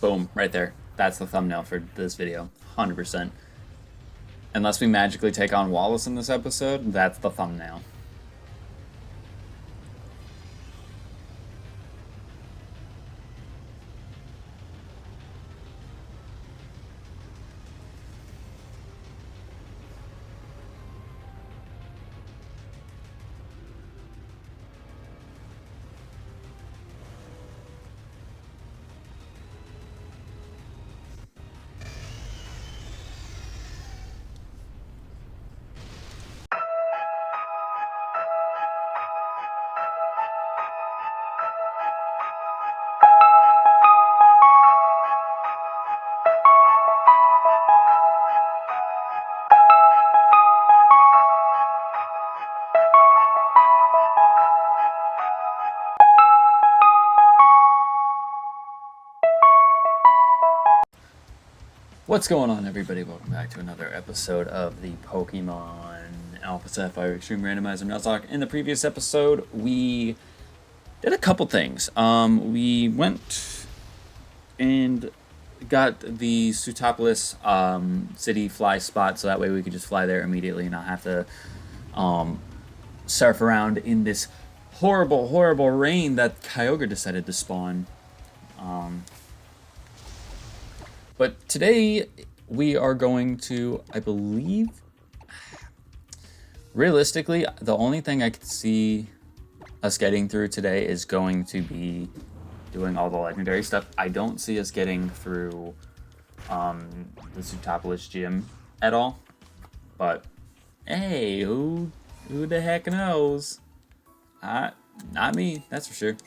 Boom, right there. That's the thumbnail for this video, 100%. Unless we magically take on Wallace in this episode, that's the thumbnail. What's going on, everybody? Welcome back to another episode of the Pokemon Alpha Sapphire Extreme Randomizer Nuzlocke. In the previous episode, we did a couple things. We went and got the Sootopolis city fly spot, so that way we could just fly there immediately and not have to surf around in this horrible, horrible rain that Kyogre decided to spawn. But today, we are going to, I believe, realistically, the only thing I could see us getting through today is going to be doing all the legendary stuff. I don't see us getting through the Sootopolis gym at all. But, hey, who the heck knows? Not me, that's for sure.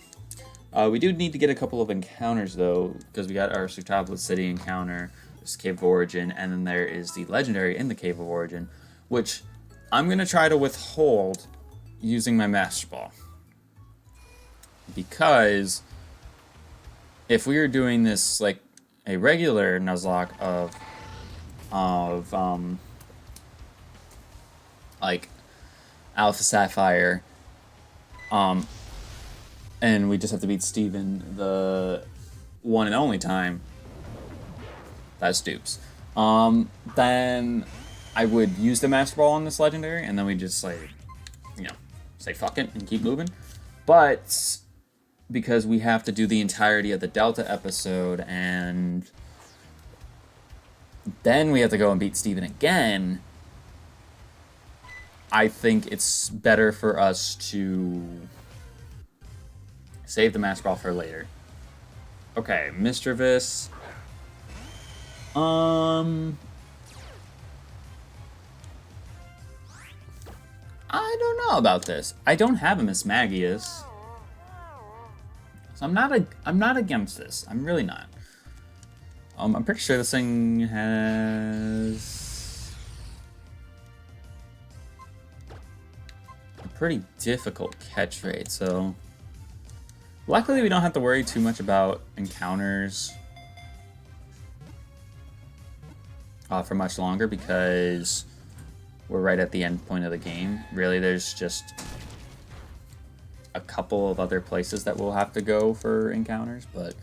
We do need to get a couple of encounters, though, because we got our Sootopolis City encounter, this Cave of Origin, and then there is the legendary in the Cave of Origin, which I'm going to try to withhold using my Master Ball. Because if we were doing this like a regular Nuzlocke of like Alpha Sapphire, and we just have to beat Steven the one and only time, that's dupes. Then I would use the Master Ball on this legendary, and then we just like, say fuck it and keep moving. But because we have to do the entirety of the Delta episode, and then we have to go and beat Steven again, I think it's better for us to save the Master Ball for later. Okay, Mischievous. I don't know about this. I don't have a Mismagius, so I'm not against this. I'm really not. I'm pretty sure this thing has a pretty difficult catch rate, so luckily we don't have to worry too much about encounters for much longer, because we're right at the end point of the game. Really, there's just a couple of other places that we'll have to go for encounters, but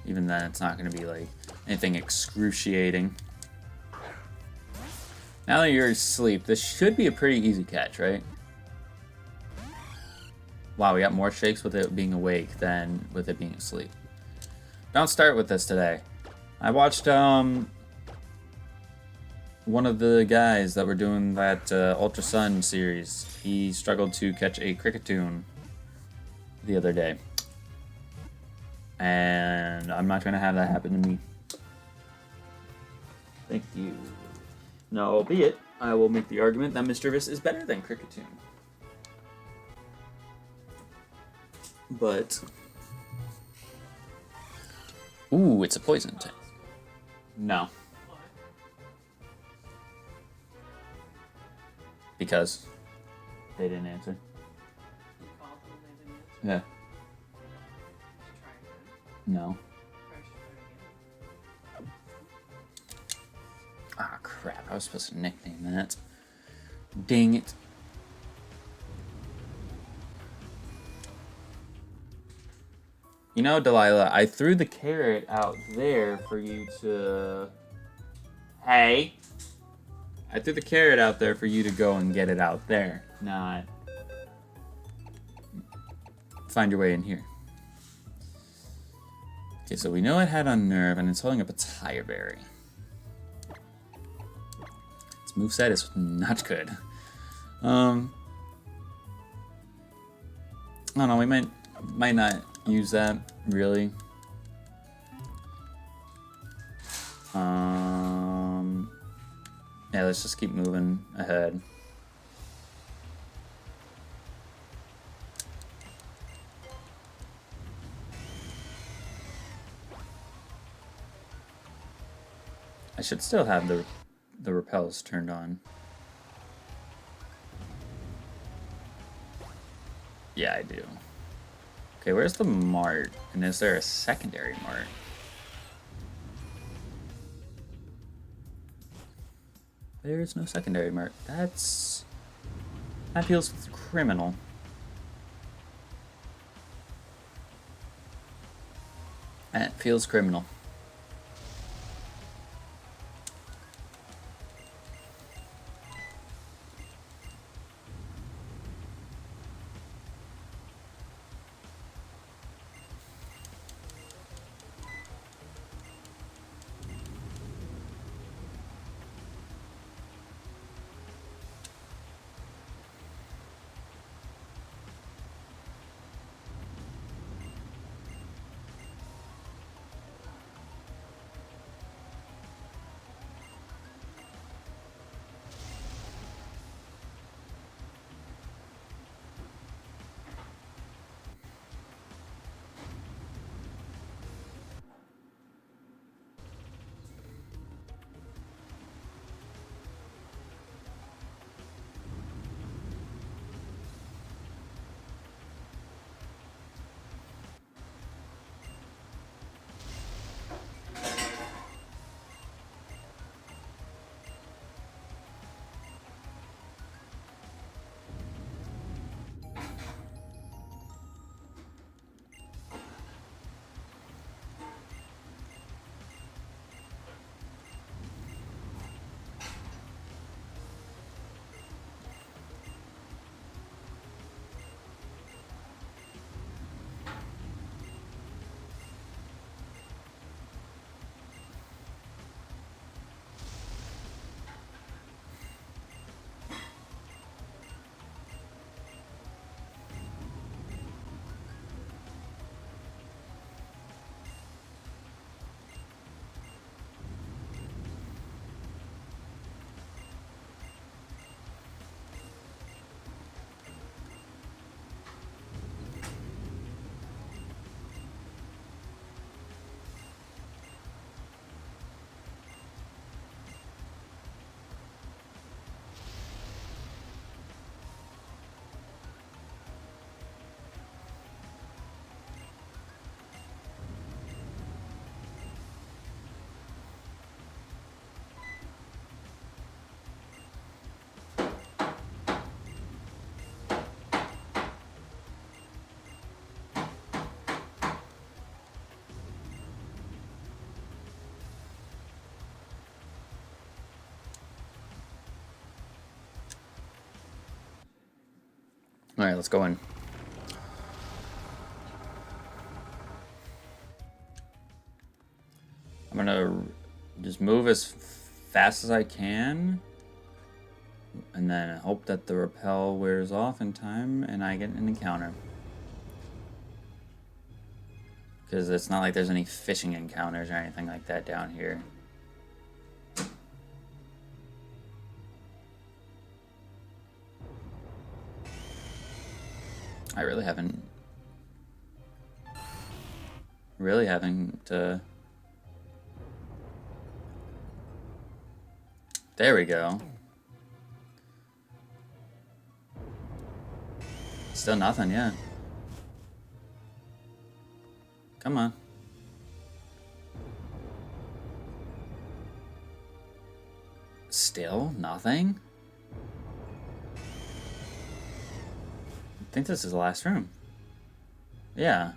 even then it's not going to be like anything excruciating. Now that you're asleep, this should be a pretty easy catch, right? Wow, we got more shakes with it being awake than with it being asleep. Don't start with this today. I watched one of the guys that were doing that Ultra Sun series. He struggled to catch a Cricketune the other day. And I'm not going to have that happen to me. Thank you. Now, albeit, I will make the argument that Mischievous is better than Cricketune. But, ooh, it's a poison type. No. Because they didn't answer. Yeah. No. Ah, crap. I was supposed to nickname that. Dang it. You know, Delilah, I threw the carrot out there for you to... Hey! I threw the carrot out there for you to go and get it out there, not find your way in here. Okay, so we know it had Unnerve, and it's holding up its Higher Berry. Its moveset is not good. I don't know, we might not use that, really. Yeah, let's just keep moving ahead. I should still have the repels turned on. Yeah, I do. Okay, where's the mart? And is there a secondary mart? There is no secondary mart. That feels criminal. That feels criminal. Alright, let's go in. I'm gonna just move as fast as I can, and then hope that the repel wears off in time and I get an encounter. Because it's not like there's any fishing encounters or anything like that down here. I really haven't... There we go. Still nothing yet. Come on. Still nothing? I think this is the last room. Yeah.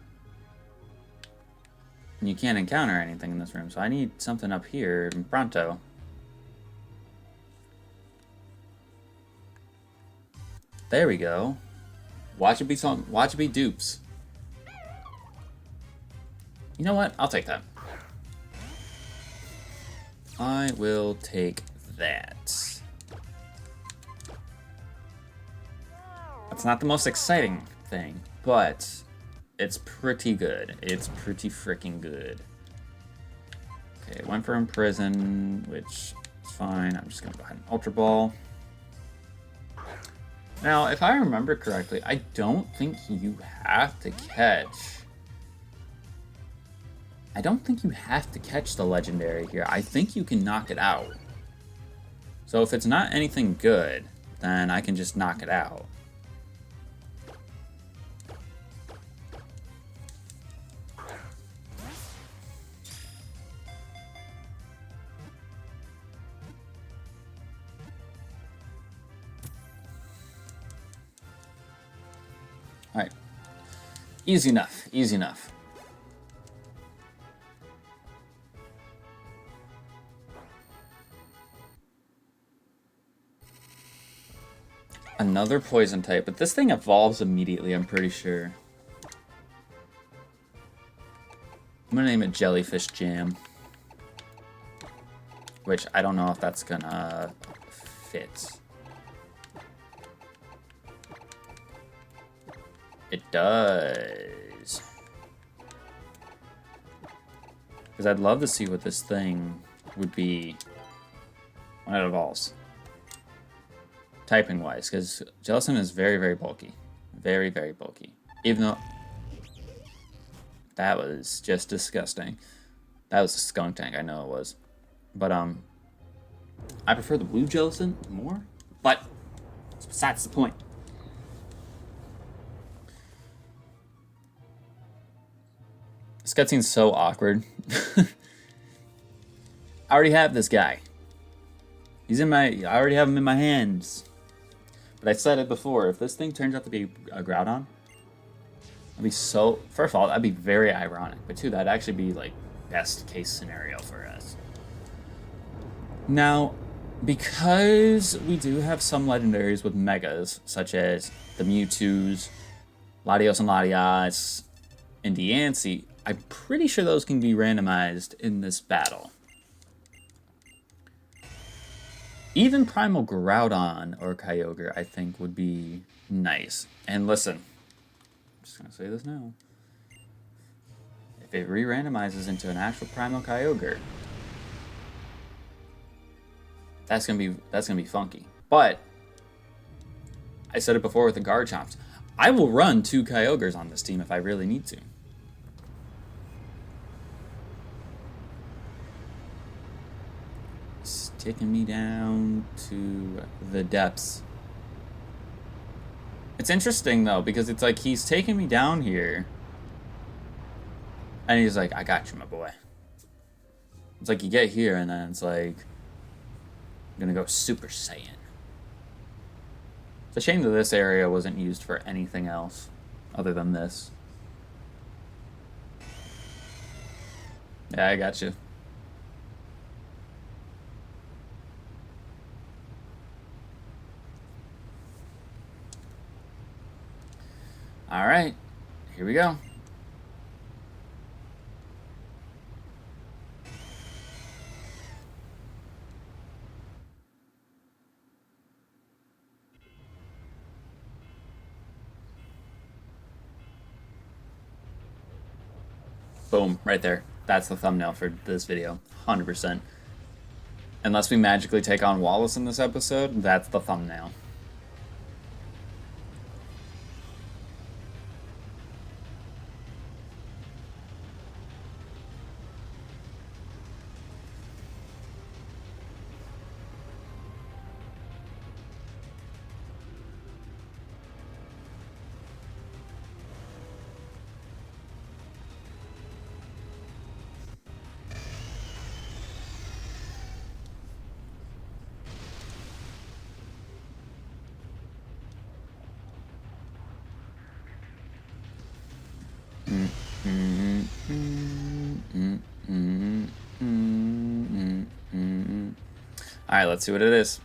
And you can't encounter anything in this room, so I need something up here pronto. There we go. Watch it be dupes. You know what? I'll take that. I will take that. It's not the most exciting thing, but it's pretty good. It's pretty freaking good. Okay, went for Imprison, which is fine. I'm just gonna go ahead and Ultra Ball. Now, if I remember correctly, I don't think you have to catch... I don't think you have to catch the Legendary here. I think you can knock it out. So if it's not anything good, then I can just knock it out. Alright. Easy enough. Easy enough. Another poison type, but this thing evolves immediately, I'm pretty sure. I'm gonna name it Jellyfish Jam. Which I don't know if that's gonna fit. It does. Because I'd love to see what this thing would be when it evolves. Typing wise, because Jellicent is very, very bulky. Very, very bulky. Even though that was just disgusting. That was a skunk tank, I know it was. But I prefer the blue Jellicent more, but besides the point. This cutscene's so awkward. I already have this guy. I already have him in my hands. But I said it before, if this thing turns out to be a Groudon, that'd be so... First of all, that'd be very ironic. But two, that'd actually be, like, best case scenario for us. Now, because we do have some legendaries with megas, such as the Mewtwo's, Latios and Latias, and Diancie, I'm pretty sure those can be randomized in this battle. Even Primal Groudon or Kyogre, I think, would be nice. And listen, I'm just going to say this now. If it re-randomizes into an actual Primal Kyogre, that's gonna be funky. But I said it before with the Garchomps. I will run 2 Kyogres on this team if I really need to. It's taking me down to the depths. It's interesting though, because it's like he's taking me down here. And he's like, I got you, my boy. It's like you get here and then it's like, I'm gonna go Super Saiyan. It's a shame that this area wasn't used for anything else other than this. Yeah, I got you. All right, here we go. Boom, right there. That's the thumbnail for this video, 100%. Unless we magically take on Wallace in this episode, that's the thumbnail. Alright, let's see what it is.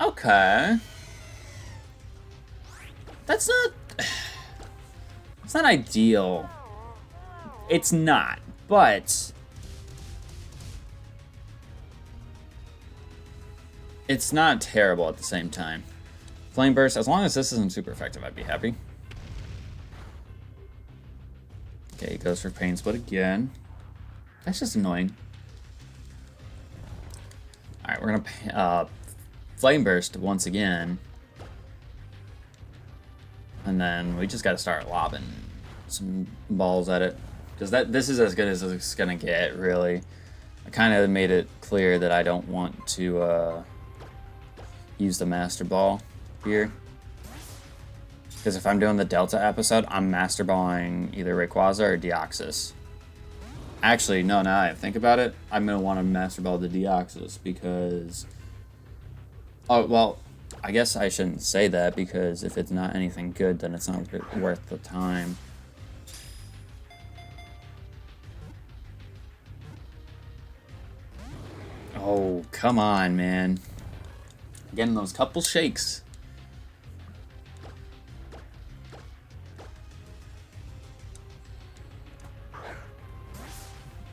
Okay. That's not... It's not ideal. It's not, but... It's not terrible at the same time. Flame Burst, as long as this isn't super effective, I'd be happy. Okay, he goes for Pain Split again. That's just annoying. Alright, we're gonna Flame Burst once again. And then we just gotta start lobbing some balls at it. Because this is as good as it's gonna get, really. I kind of made it clear that I don't want to use the Master Ball here. Because if I'm doing the Delta episode, I'm Master Balling either Rayquaza or Deoxys. Actually, no, now I think about it, I'm going to want to Master Ball the Deoxys because... Oh, well, I guess I shouldn't say that because if it's not anything good, then it's not worth the time. Oh, come on, man. Getting those couple shakes.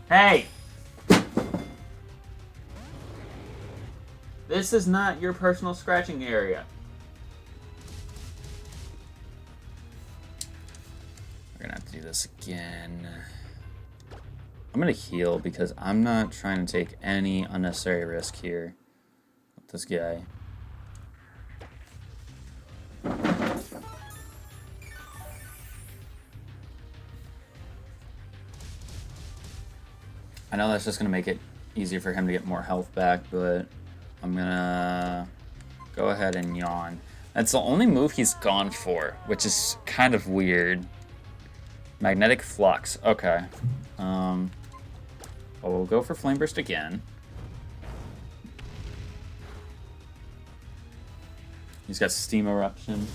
Hey! This is not your personal scratching area. We're gonna have to do this again. I'm gonna heal because I'm not trying to take any unnecessary risk here with this guy. I know that's just going to make it easier for him to get more health back, but I'm going to go ahead and yawn. That's the only move he's gone for, which is kind of weird. Magnetic Flux. Okay. Well, we'll go for Flame Burst again. He's got Steam Eruption.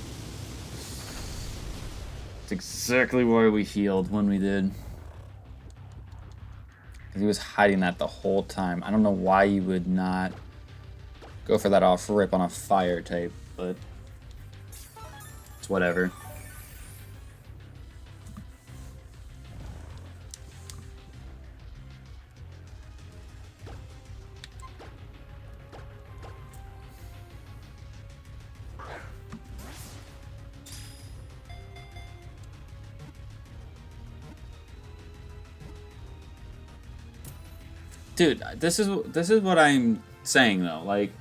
It's exactly where we healed when we did. He was hiding that the whole time. I don't know why you would not go for that off rip on a fire type, but it's whatever. Dude, this is what I'm saying though. Like,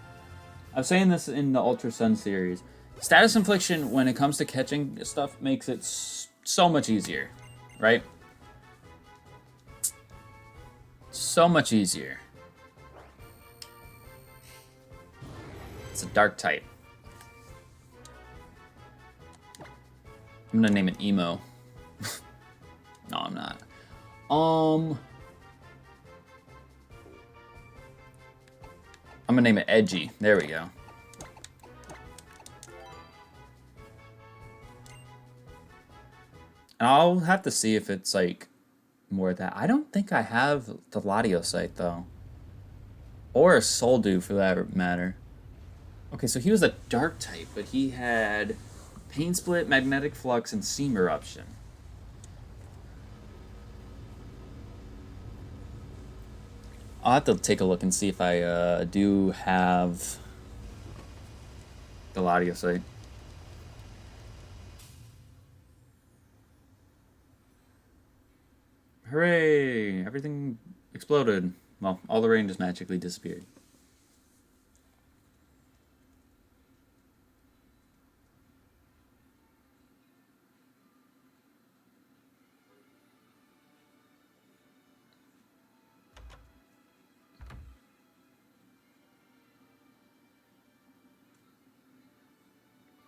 I'm saying this in the Ultra Sun series. Status Infliction, when it comes to catching stuff, makes it so much easier, right? So much easier. It's a dark type. I'm gonna name it Emo. No, I'm not. I'm gonna name it Edgy. There we go. And I'll have to see if it's like more of that. I don't think I have the Latiosite though. Or a Soldew for that matter. Okay, so he was a dark type, but he had Pain Split, Magnetic Flux, and Seam Eruption. I'll have to take a look and see if I do have the Latiosite. Hooray! Everything exploded. Well, all the rain just magically disappeared.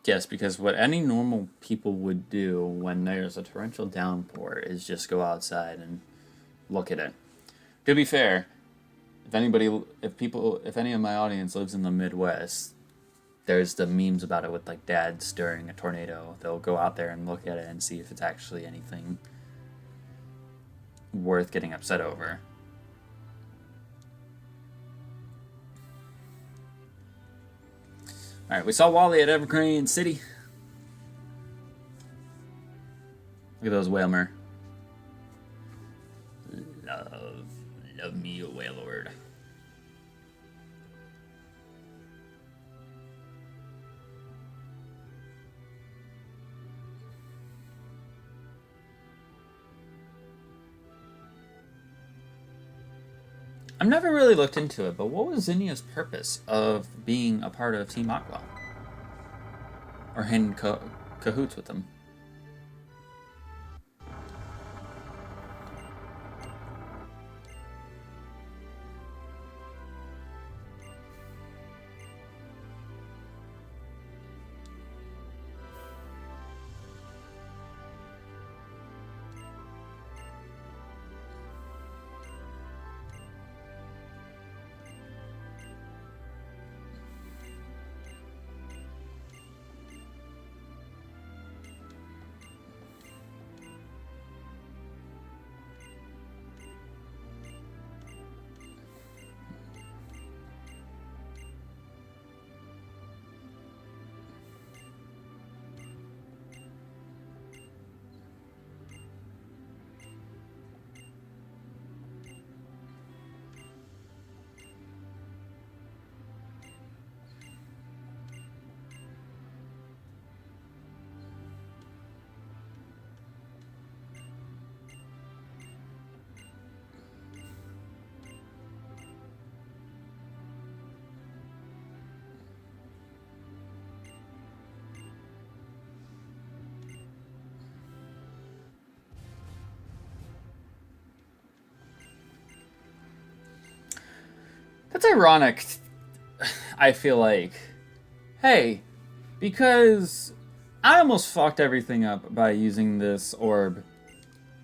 Yes, because what any normal people would do when there's a torrential downpour is just go outside and look at it. To be fair, if any of my audience lives in the Midwest, there's the memes about it with like dads during a tornado. They'll go out there and look at it and see if it's actually anything. worth getting upset over. Alright, we saw Wally at Evergreen City. Look at those Whalmer. Love me a Whalelord. I've never really looked into it, but what was Zinnia's purpose of being a part of Team Aqua? Or in cahoots with them? That's ironic, I feel like. Hey, because I almost fucked everything up by using this orb.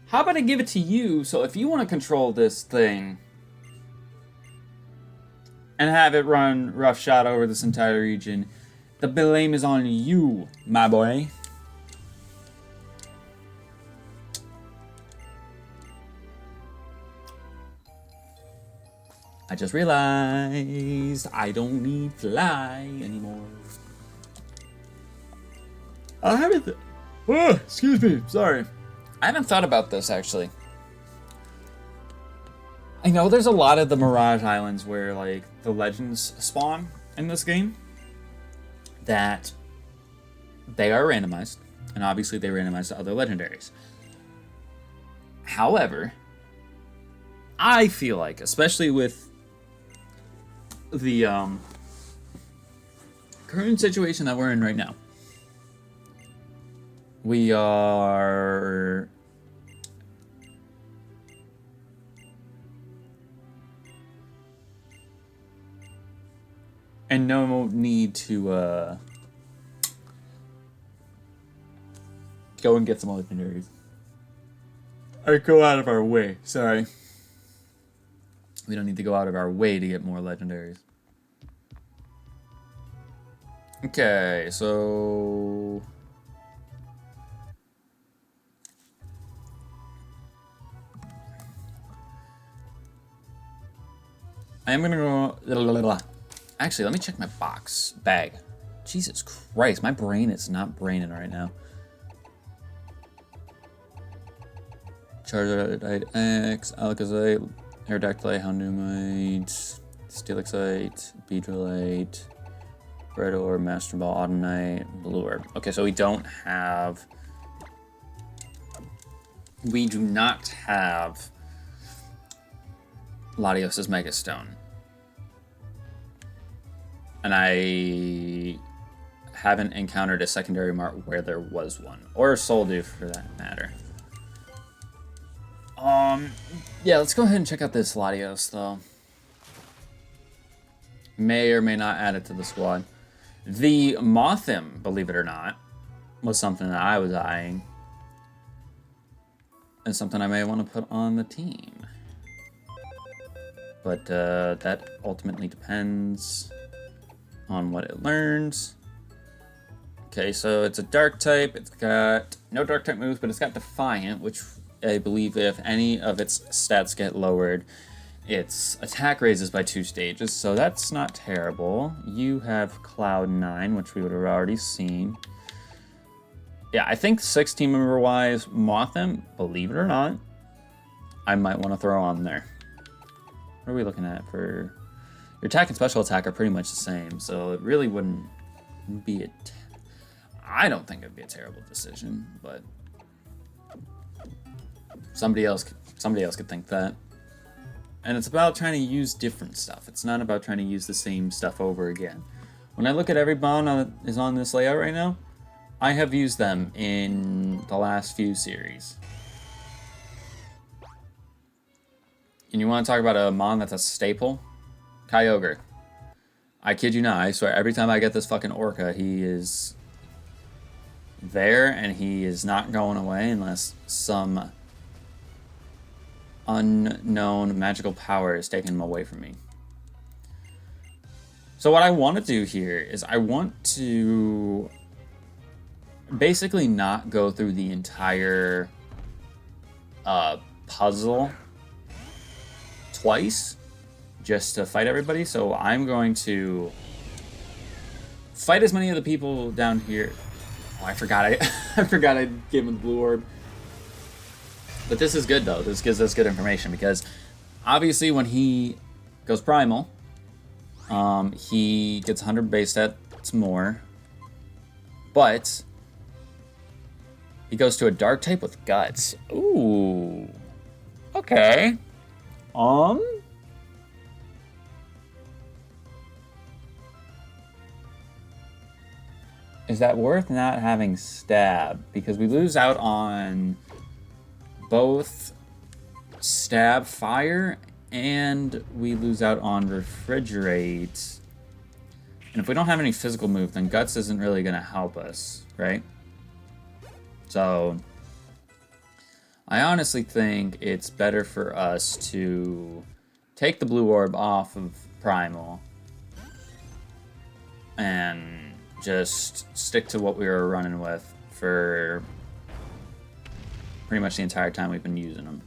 How about I give it to you, so if you want to control this thing and have it run roughshod over this entire region, the blame is on you, my boy. I just realized I don't need fly anymore. I haven't. Oh, excuse me. Sorry. I haven't thought about this actually. I know there's a lot of the Mirage Islands where like the legends spawn in this game. That they are randomized, and obviously they randomize to other legendaries. However, I feel like, especially with the current situation that we're in right now, we are and no need to go and get some legendaries. Or go out of our way, sorry. We don't need to go out of our way to get more legendaries. Okay, so I am gonna go. Actually, let me check my bag. Jesus Christ, my brain is not braining right now. Charizard X, Alakazam, Aerodactyl, Houndumite, Steelixite, Beedrillite, Red Orb, Master Ball, Autumnite, Blue Orb. Okay, so we do not have Latios's Mega Stone. And I haven't encountered a secondary mart where there was one. Or a Soldew for that matter. Yeah, let's go ahead and check out this Latios, though. May or may not add it to the squad. The Mothim, believe it or not, was something that I was eyeing. And something I may want to put on the team. But that ultimately depends on what it learns. Okay, so it's a dark type. It's got no dark type moves, but it's got Defiant, which I believe if any of its stats get lowered, its attack raises by 2 stages, so that's not terrible. You have Cloud9, which we would have already seen. Yeah, I think 16 member wise, Mothim, believe it or not, I might want to throw on there. What are we looking at for... Your attack and special attack are pretty much the same, so it really wouldn't be I don't think it'd be a terrible decision, but somebody else could think that. And it's about trying to use different stuff. It's not about trying to use the same stuff over again. When I look at every bond that is on this layout right now, I have used them in the last few series. And you want to talk about a mon that's a staple? Kyogre. I kid you not, I swear, every time I get this fucking Orca, he is there and he is not going away unless some unknown magical power is taking him away from me. So what I want to do here is I want to basically not go through the entire puzzle twice just to fight everybody. So I'm going to fight as many of the people down here. Oh, I forgot I forgot I gave him the blue orb. But this is good though. This gives us good information because obviously when he goes primal, he gets 100 base stats more. But he goes to a dark type with guts. Ooh. Okay. Is that worth not having stab? Because we lose out on both stab fire and we lose out on refrigerate. And if we don't have any physical move, then guts isn't really going to help us, right? So I honestly think it's better for us to take the blue orb off of primal and just stick to what we were running with for pretty much the entire time we've been using them.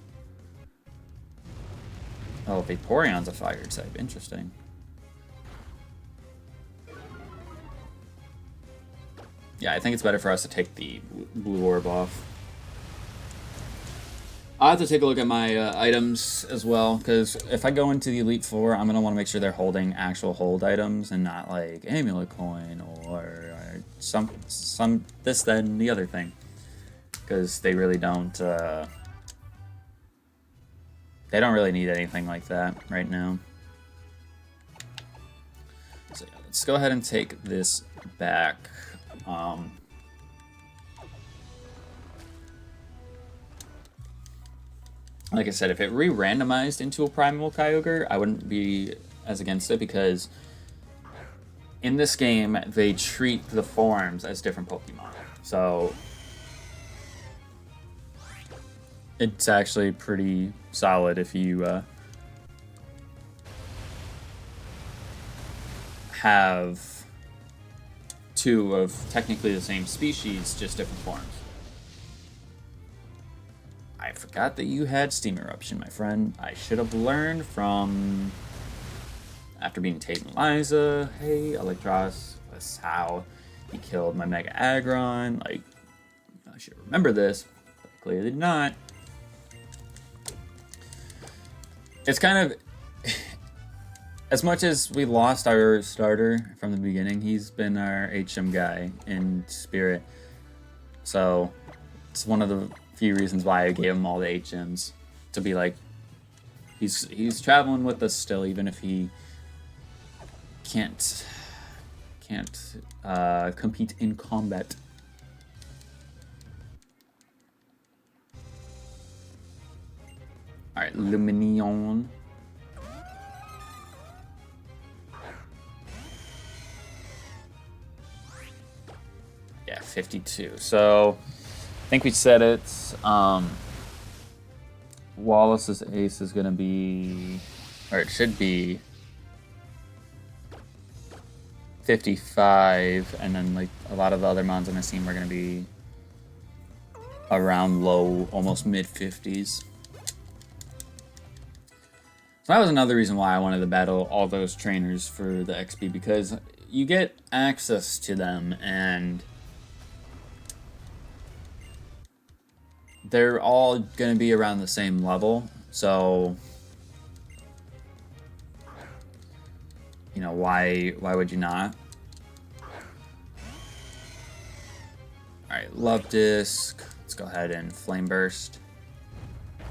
Oh, Vaporeon's a fire type. Interesting. Yeah, I think it's better for us to take the blue orb off. I'll have to take a look at my items as well, because if I go into the Elite Four, I'm going to want to make sure they're holding actual hold items and not like Amulet Coin or some this, then the other thing. Because they really don't, they don't really need anything like that right now. So yeah, let's go ahead and take this back. Like I said, if it re-randomized into a Primal Kyogre, I wouldn't be as against it because in this game, they treat the forms as different Pokemon. So it's actually pretty solid if you have two of technically the same species, just different forms. I forgot that you had Steam Eruption, my friend. I should have learned from after being Tate and Liza. Hey, Electros, that's how he killed my Mega Aggron. Like, I should remember this, but I clearly did not. It's kind of, as much as we lost our starter from the beginning, he's been our HM guy in spirit. So it's one of the few reasons why I gave him all the HMs, to be like, he's traveling with us still, even if he can't compete in combat. All right, Lumineon. Yeah, 52. So I think we said it. Wallace's ace is going to be, or it should be 55, and then like a lot of the other mons on the team are going to be around low, almost mid-50s. So that was another reason why I wanted to battle all those trainers for the XP, because you get access to them and they're all going to be around the same level. So, you know, why would you not? Alright, Love Disc. Let's go ahead and Flame Burst. I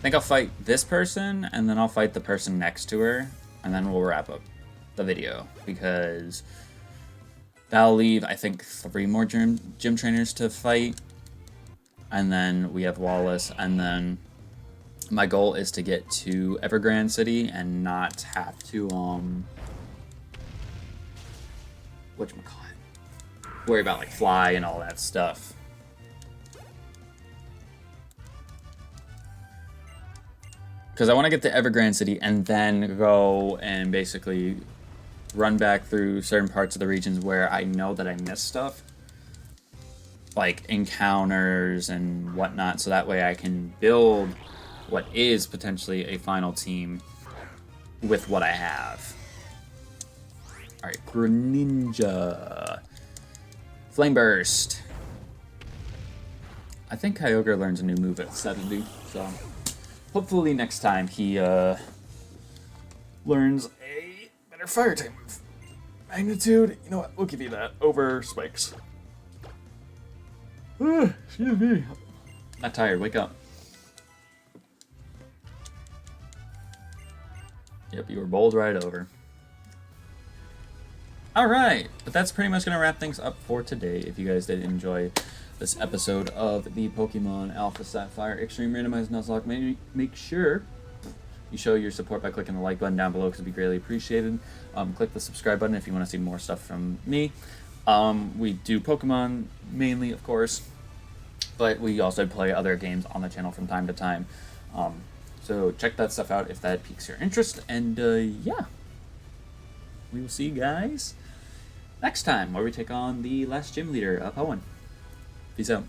think I'll fight this person, and then I'll fight the person next to her, and then we'll wrap up the video, because that'll leave, I think, 3 more gym trainers to fight, and then we have Wallace, and then my goal is to get to Evergrande City and not have to, worry about, like, fly and all that stuff. Because I want to get to Evergrande City and then go and basically run back through certain parts of the regions where I know that I missed stuff. Like encounters and whatnot, so that way I can build what is potentially a final team with what I have. Alright, Greninja. Flame Burst. I think Kyogre learns a new move at 70, so hopefully next time he learns a better fire type move. Magnitude, you know what, we'll give you that over Spikes. Excuse me. Not tired, wake up. Yep, you were bowled right over. Alright, but that's pretty much going to wrap things up for today. If you guys did enjoy this episode of the Pokemon Alpha Sapphire Extreme Randomized Nuzlocke, make sure you show your support by clicking the like button down below, because it'd be greatly appreciated. Click the subscribe button if you want to see more stuff from me. We do Pokemon mainly, of course, but we also play other games on the channel from time to time. So check that stuff out if that piques your interest, and yeah. We will see you guys next time, where we take on the last gym leader of Hoenn. Peace out.